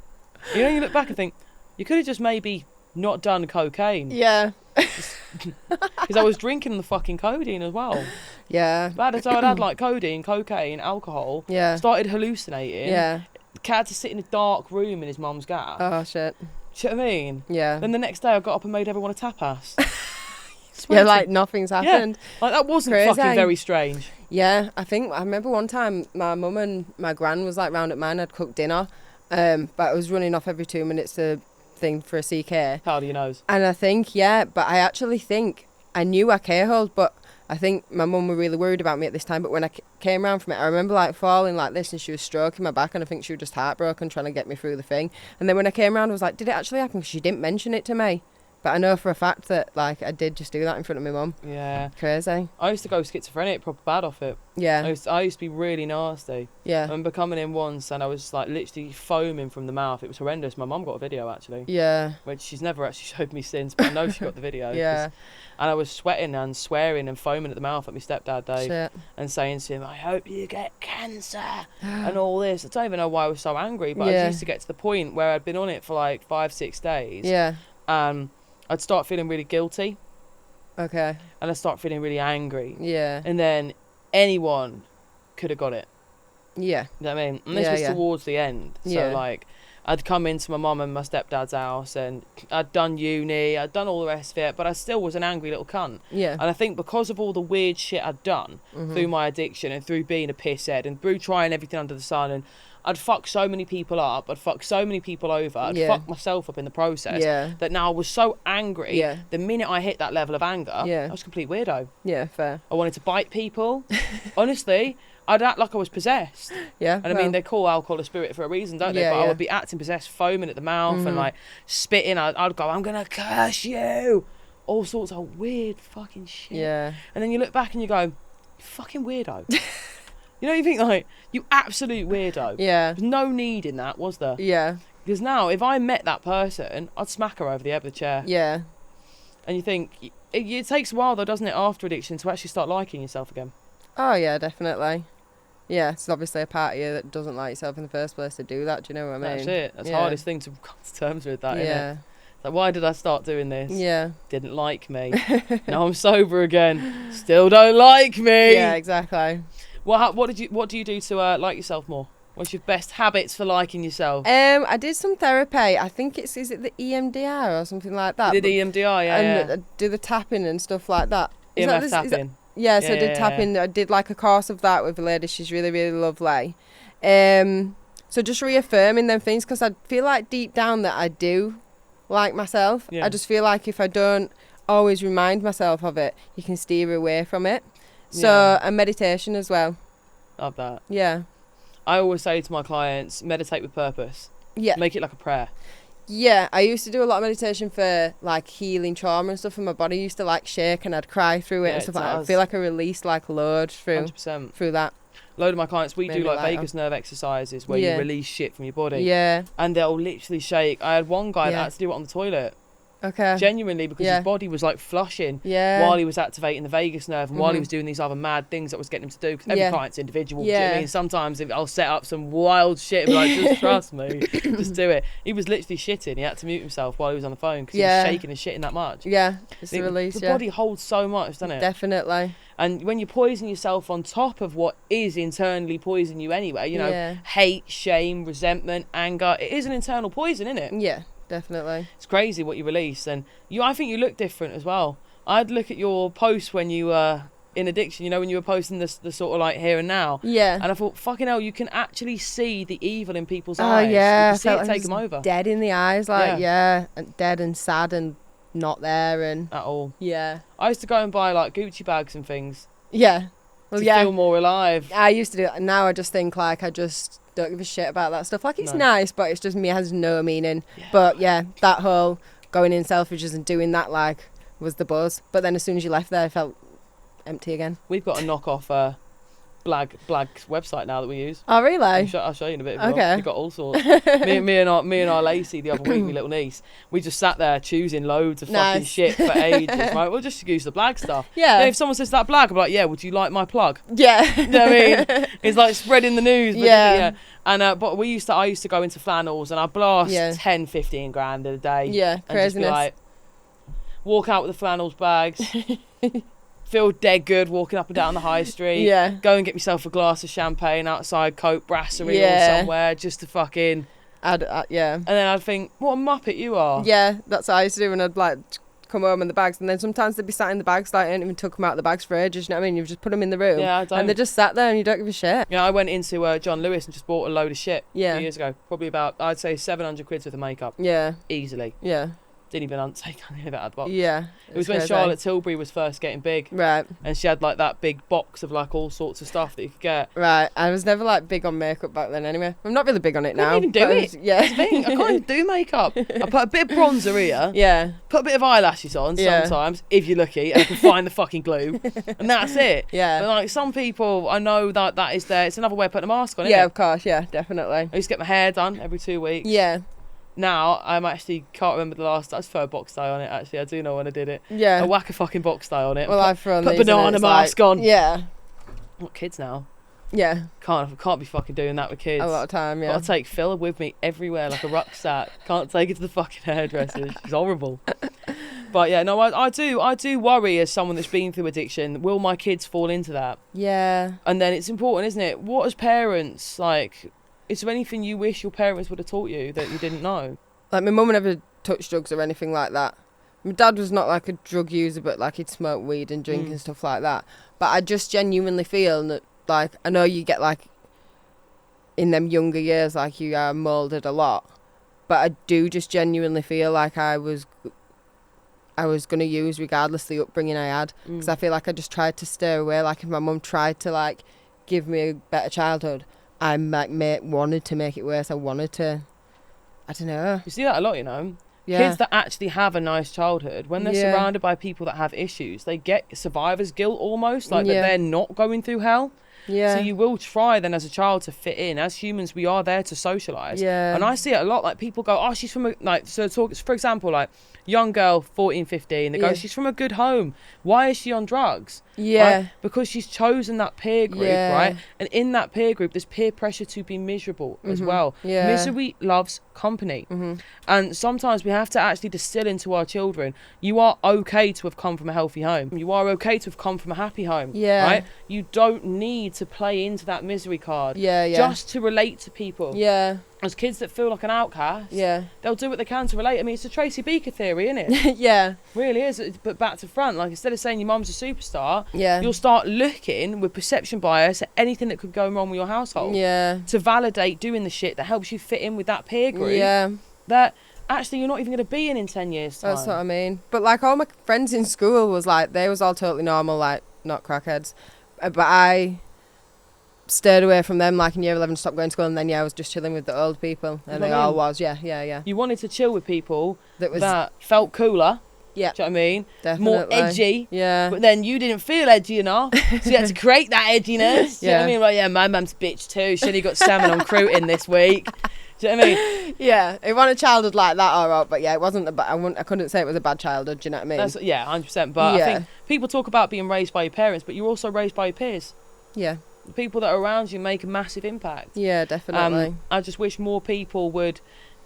You know, you look back and think, you could have just maybe not done cocaine. Yeah. Because I was drinking the fucking codeine as well. Yeah. I'd had like codeine, cocaine, alcohol. Yeah. Started hallucinating. Yeah. Had to sit in a dark room in his mum's gaff. Oh shit. Do you know what I mean? Yeah. Then the next day I got up and made everyone a tapas. Yeah, like nothing's happened. Yeah. Like that wasn't Crazy. Fucking very strange. Yeah, I remember one time my mum and my gran was like round at mine. I'd cooked dinner, but I was running off every 2 minutes to thing for a CK. How do you know? And I think, but I actually think I knew I K-holed, but I think my mum were really worried about me at this time. But when I came round from it, I remember like falling like this, and she was stroking my back, and I think she was just heartbroken trying to get me through the thing. And then when I came round, I was like, did it actually happen? Because she didn't mention it to me. But I know for a fact that, like, I did just do that in front of my mum. Yeah. Crazy. I used to go schizophrenic, proper bad off it. Yeah. I used to be really nasty. Yeah. I remember coming in once and I was, like, literally foaming from the mouth. It was horrendous. My mum got a video, actually. Yeah. Which she's never actually showed me since, but I know she got the video. Yeah. And I was sweating and swearing and foaming at the mouth at my stepdad, Dave. Shit. And saying to him, I hope you get cancer and all this. I don't even know why I was so angry, but I used to get to the point where I'd been on it for like 5-6 days. Yeah. I'd start feeling really guilty. Okay. And I'd start feeling really angry. Yeah. And then anyone could have got it. Yeah. You know what I mean? And this was towards the end. So, like, I'd come into my mum and my stepdad's house and I'd done uni, I'd done all the rest of it, but I still was an angry little cunt. Yeah. And I think because of all the weird shit I'd done through my addiction and through being a pisshead and through trying everything under the sun, and I'd fuck so many people up, I'd fuck so many people over, I'd fuck myself up in the process, that now I was so angry, the minute I hit that level of anger, I was a complete weirdo. Yeah, fair. I wanted to bite people. Honestly, I'd act like I was possessed. Yeah. And I mean, they call alcohol a spirit for a reason, don't they? But I would be acting possessed, foaming at the mouth and like spitting. I'd go, I'm going to curse you. All sorts of weird fucking shit. Yeah. And then you look back and you go, you fucking weirdo. You know, you think like, you absolute weirdo. Yeah. There's no need in that, was there? Yeah. Because now, if I met that person, I'd smack her over the head with a chair. Yeah. And you think, it takes a while though, doesn't it, after addiction to actually start liking yourself again? Oh, yeah, definitely. Yeah, it's obviously a part of you that doesn't like yourself in the first place to do that. Do you know what I mean? That's it. That's the hardest thing to come to terms with, that, isn't it? Like, why did I start doing this? Yeah. Didn't like me. Now I'm sober again. Still don't like me. Yeah, exactly. What do you do to like yourself more? What's your best habits for liking yourself? I did some therapy. I think is it the EMDR or something like that? You did EMDR, and I do the tapping and stuff like that. EMF tapping. Yeah, so I did tapping. I did like a course of that with a lady. She's really, really lovely. So just reaffirming them things, because I feel like deep down that I do like myself. I just feel like if I don't always remind myself of it, you can steer away from it. So, and meditation as well. Love that. Yeah. I always say to my clients, meditate with purpose. Yeah. Make it like a prayer. Yeah, I used to do a lot of meditation for like healing trauma and stuff, and my body used to like shake and I'd cry through it and stuff like that. I feel like I released like load through 100%. Through that. A load of my clients, we do like vagus nerve exercises where you release shit from your body. Yeah. And they'll literally shake. I had one guy that had to do it on the toilet. Okay. Genuinely, because his body was like flushing while he was activating the vagus nerve and while he was doing these other mad things that was getting him to do. Because every client's individual. Do you know what I mean? Sometimes I'll set up some wild shit and be like, just trust me, just do it. He was literally shitting. He had to mute himself while he was on the phone because he was shaking and shitting that much. Yeah, it's the release. The body holds so much, doesn't it? Definitely. And when you poison yourself on top of what is internally poisoning you anyway, you know, hate, shame, resentment, anger, it is an internal poison, isn't it? Yeah. Definitely. It's crazy what you release, and I think you look different as well. I'd look at your posts when you were in addiction, you know, when you were posting the sort of like here and now. Yeah. And I thought, fucking hell, you can actually see the evil in people's eyes. Oh, yeah. You can see it take them over. Dead in the eyes, like, and dead and sad and not there and... At all. Yeah. I used to go and buy like Gucci bags and things. Yeah. Well, to feel more alive. I used to do it, and now I just think like I just... don't give a shit about that stuff. Like, it's nice, but it's just me, has no meaning. Yeah. But yeah, that whole going in Selfridges and doing that, like, was the buzz. But then as soon as you left there, I felt empty again. We've got a knockoff Blag website now that we use. Oh, really? I'll show you in a bit. Okay. We've got all sorts. me and our Lacey the other week, my little niece, we just sat there choosing loads of fucking shit for ages. Right? We'll just use the Blag stuff. Yeah. And if someone says that Blag, I'm like, yeah, would you like my plug? Yeah. You know what I mean? It's like spreading the news. Yeah. And but I used to go into flannels and I'd blast 10, 15 grand a day. Yeah, and just be like, walk out with the flannels bags. Feel dead good walking up and down the high street. Yeah. Go and get myself a glass of champagne outside Coke Brasserie or somewhere just to fucking... yeah. And then I'd think, what a muppet you are. Yeah, that's what I used to do, and I'd like come home in the bags, and then sometimes they'd be sat in the bags, like I didn't even took them out of the bags for ages, you know what I mean? You've just put them in the room. Yeah, I don't. And they just sat there and you don't give a shit. Yeah, I went into John Lewis and just bought a load of shit a few years ago. Probably about, I'd say 700 quid worth of makeup. Yeah. Easily. Yeah. Didn't even take any of that ad box. Yeah. It was when Charlotte Tilbury was first getting big. Right. And she had like that big box of like all sorts of stuff that you could get. Right. I was never like big on makeup back then anyway. I'm not really big on it now. I couldn't even do it. Yeah. That's the thing. I can't even do makeup. I put a bit of bronzer here. Yeah. Put a bit of eyelashes on sometimes, if you're lucky, and I can find the fucking glue. And that's it. Yeah. But like some people, I know that is there. It's another way of putting a mask on, isn't Yeah, it? of course. Yeah, definitely. I used to get my hair done every 2 weeks. Yeah. Now, can't remember the last. I just throw a box dye on it, actually. I do know when I did it. Yeah. I whack a fucking box dye on it. Well, I've thrown put banana mask on. Yeah. What, kids now? Yeah. Can't be fucking doing that with kids. A lot of time, yeah. Gotta take Phil with me everywhere like a rucksack. Can't take it to the fucking hairdresser. She's horrible. But yeah, no, I do worry as someone that's been through addiction. Will my kids fall into that? Yeah. And then it's important, isn't it? What as parents, like, is there anything you wish your parents would have taught you that you didn't know? Like, my mum never touched drugs or anything like that. My dad was not like a drug user, but like he'd smoke weed and drink and stuff like that. But I just genuinely feel that, like, I know you get like in them younger years, like you are moulded a lot, but I do just genuinely feel like I was going to use regardless the upbringing I had, because I feel like I just tried to stay away. Like if my mum tried to like give me a better childhood, I like wanted to make it worse. I wanted to, I don't know. You see that a lot, you know. Yeah. Kids that actually have a nice childhood, when they're surrounded by people that have issues, they get survivor's guilt almost, like that they're not going through hell. Yeah. So you will try then as a child to fit in. As humans, we are there to socialise. Yeah. And I see it a lot. Like people go, oh, she's from a, like, so talk, for example, like young girl, 14, 15, they go, she's from a good home. Why is she on drugs? Yeah. Right? Because she's chosen that peer group, right? And in that peer group, there's peer pressure to be miserable as well. Yeah. Misery loves company. And sometimes we have to actually distill into our children, you are okay to have come from a healthy home. You are okay to have come from a happy home. Yeah. Right? You don't need to play into that misery card. Yeah, yeah. Just to relate to people. Yeah. As kids that feel like an outcast, they'll do what they can to relate. I mean, it's a Tracy Beaker theory, isn't it? Yeah. Really is. But back to front, like instead of saying your mum's a superstar, Yeah. you'll start looking with perception bias at anything that could go wrong with your household. Yeah. To validate doing the shit that helps you fit in with that peer group. Yeah. That actually you're not even going to be in 10 years' time. That's what I mean. But like all my friends in school was like, they was all totally normal, like not crackheads. But I stayed away from them, like in year 11, stopped going to school, and then I was just chilling with the old people, and they all was, yeah. You wanted to chill with people that felt cooler. Yeah. Do you know what I mean? Definitely. More edgy. Yeah. But then you didn't feel edgy enough, so you had to create that edginess. Do you know what I mean? Like, yeah, my mum's a bitch too. She only got salmon on crutin this week. Do you know what I mean? Yeah, it wasn't a childhood like that, alright, but yeah, it wasn't. I couldn't say it was a bad childhood. Do you know what I mean? 100%. But I think people talk about being raised by your parents, but you're also raised by your peers. Yeah. The people that are around you make a massive impact. Yeah, definitely. I just wish more people would,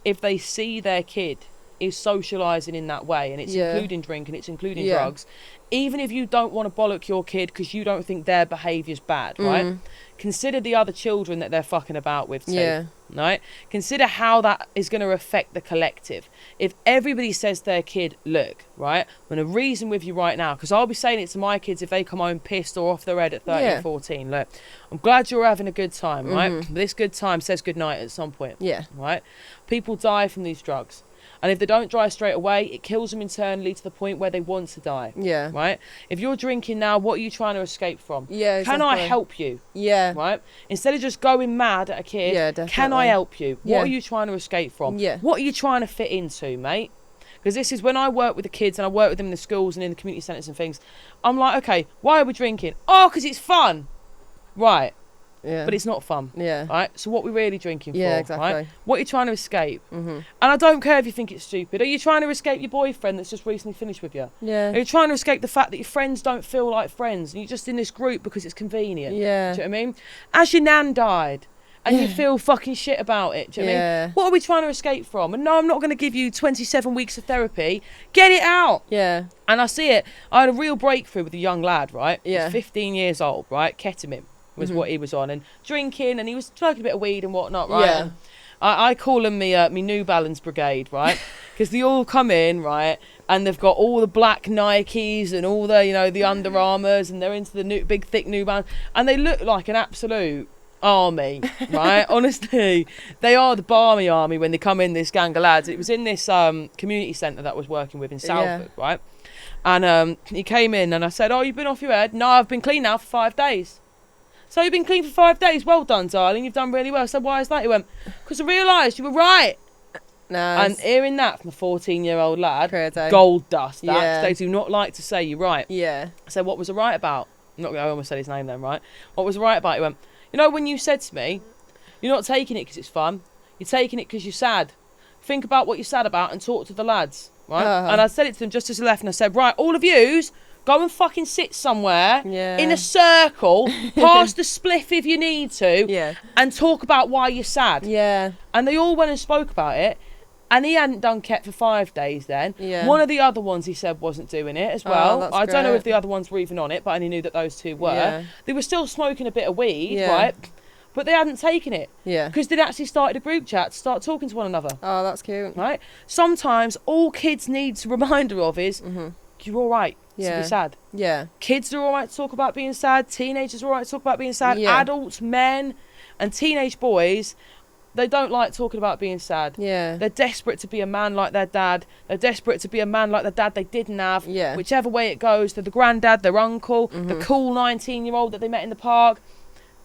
if they see their kid is socialising in that way, and it's including drink and it's including drugs, even if you don't want to bollock your kid because you don't think their behaviour's bad, right? Consider the other children that they're fucking about with too, right? Consider how that is going to affect the collective. If everybody says to their kid, look, right, I'm going to reason with you right now, because I'll be saying it to my kids if they come home pissed or off their head at 13 or 14, look, I'm glad you're having a good time, right? But this good time says good night at some point, right? People die from these drugs. And if they don't die straight away, it kills them internally to the point where they want to die. Yeah. Right? If you're drinking now, what are you trying to escape from? Yeah, exactly. Can I help you? Yeah. Right? Instead of just going mad at a kid, can I help you? What are you trying to escape from? Yeah. What are you trying to fit into, mate? Because this is when I work with the kids and I work with them in the schools and in the community centres and things. I'm like, okay, why are we drinking? Oh, because it's fun. Right. Yeah. But it's not fun. Yeah. Right? So what are we really drinking for? Yeah, exactly. Right? What are you trying to escape? And I don't care if you think it's stupid. Are you trying to escape your boyfriend that's just recently finished with you? Yeah. Are you trying to escape the fact that your friends don't feel like friends and you're just in this group because it's convenient? Yeah. Do you know what I mean? As your nan died and you feel fucking shit about it. Do you know what I mean? What are we trying to escape from? And no, I'm not going to give you 27 weeks of therapy. Get it out. Yeah. And I see it. I had a real breakthrough with a young lad, right? Yeah. He's 15 years old, right? Ketamine was what he was on, and drinking, and he was smoking a bit of weed and whatnot, right? Yeah. I call them me New Balance Brigade, right? Because they all come in, right, and they've got all the black Nikes and all the, you know, the Under Armours, and they're into the big thick New Balance, and they look like an absolute army, right? Honestly, they are the barmy army when they come in, this gang of lads. It was in this community centre that I was working with in Salford, right? And he came in and I said, oh, you've been off your head? No, I've been clean now for 5 days. So you've been clean for 5 days? Well done, darling. You've done really well. I said, why is that? He went, because I realised you were right. Nice. And hearing that from a 14-year-old lad, gold dust. That they do not like to say you're right. Yeah. I said, what was I right about? I almost said his name then, right? What was I right about? He went, you know, when you said to me, you're not taking it because it's fun. You're taking it because you're sad. Think about what you're sad about and talk to the lads, right? And I said it to them just as he left, and I said, right, all of yous, go and fucking sit somewhere in a circle, pass the spliff if you need to, and talk about why you're sad. Yeah. And they all went and spoke about it. And he hadn't done Ket for 5 days then. Yeah. One of the other ones he said wasn't doing it as well. I don't know if the other ones were even on it, but I only knew that those two were. Yeah. They were still smoking a bit of weed, right? But they hadn't taken it. Yeah. Because they'd actually started a group chat to start talking to one another. Oh, that's cute. Right? Sometimes all kids need a reminder of is, you're all right to be sad. Yeah. Kids are all right to talk about being sad. Teenagers are all right to talk about being sad. Yeah. Adults, men, and teenage boys... They don't like talking about being sad. Yeah. They're desperate to be a man like their dad. They're desperate to be a man like the dad they didn't have. Yeah. Whichever way it goes, they're the granddad, their uncle, the cool 19-year-old that they met in the park.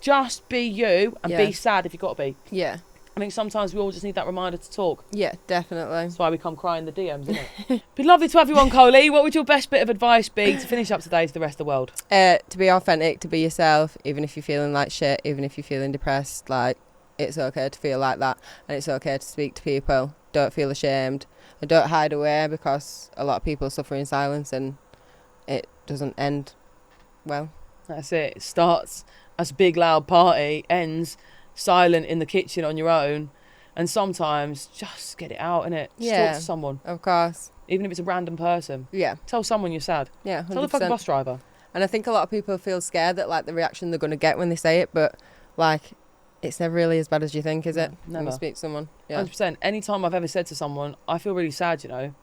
Just be you and be sad if you've got to be. Yeah. I think sometimes we all just need that reminder to talk. Yeah, definitely. That's why we come crying the DMs, isn't it? Be lovely to have you on, Coley. What would your best bit of advice be to finish up today to the rest of the world? To be authentic, to be yourself, even if you're feeling like shit, even if you're feeling depressed, like... It's okay to feel like that, and it's okay to speak to people. Don't feel ashamed, and don't hide away, because a lot of people suffer in silence and it doesn't end well. That's it. It starts as a big loud party, ends silent in the kitchen on your own, and sometimes just get it out, innit? Yeah. Talk to someone. Of course. Even if it's a random person. Yeah. Tell someone you're sad. Yeah, 100%. Tell the fucking bus driver. And I think a lot of people feel scared that, like, the reaction they're going to get when they say it, but, like... It's never really as bad as you think, is it? Never. When you speak to someone. Yeah. 100%. Any time I've ever said to someone, I feel really sad, you know,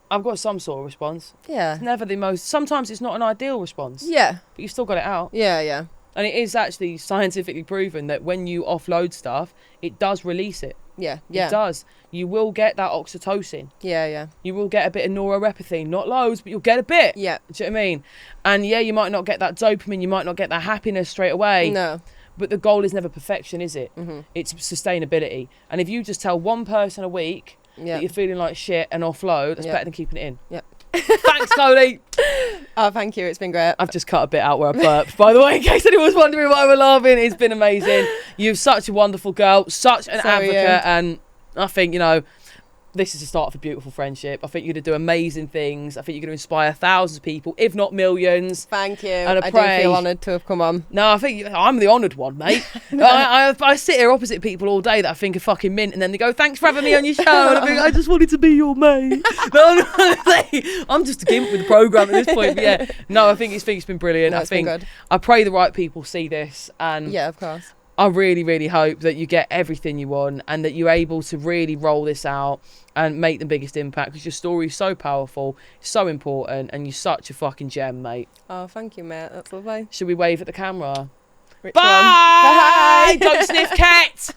I've got some sort of response. Yeah. It's never the most... Sometimes it's not an ideal response. Yeah. But you've still got it out. Yeah, yeah. And it is actually scientifically proven that when you offload stuff, it does release it. Yeah, yeah. It does. You will get that oxytocin. Yeah, yeah. You will get a bit of norepinephrine. Not loads, but you'll get a bit. Yeah. Do you know what I mean? And yeah, you might not get that dopamine. You might not get that happiness straight away. No. But the goal is never perfection, is it? It's sustainability. And if you just tell one person a week that you're feeling like shit and offload, that's better than keeping it in. Yep. Thanks, Coley. Oh, thank you. It's been great. I've just cut a bit out where I burped, by the way, in case anyone was wondering why we're laughing. It's been amazing. You're such a wonderful girl, such an advocate. And I think, you know, this is the start of a beautiful friendship. I think you're going to do amazing things. I think you're going to inspire thousands of people, if not millions. Thank you. And I do feel honoured to have come on. No, I think I'm the honoured one, mate. I sit here opposite people all day that I think are fucking mint, and then they go, thanks for having me on your show. And I think, I just wanted to be your mate. I'm just a gimp with the programme at this point. But yeah, no, I think it's been brilliant. No, it's been good. I pray the right people see this. And yeah, of course. I really, really hope that you get everything you want and that you're able to really roll this out and make the biggest impact, because your story is so powerful, so important, and you're such a fucking gem, mate. Oh, thank you, mate. That's lovely. Should we wave at the camera? Which Bye! one? Bye! Don't sniff cats!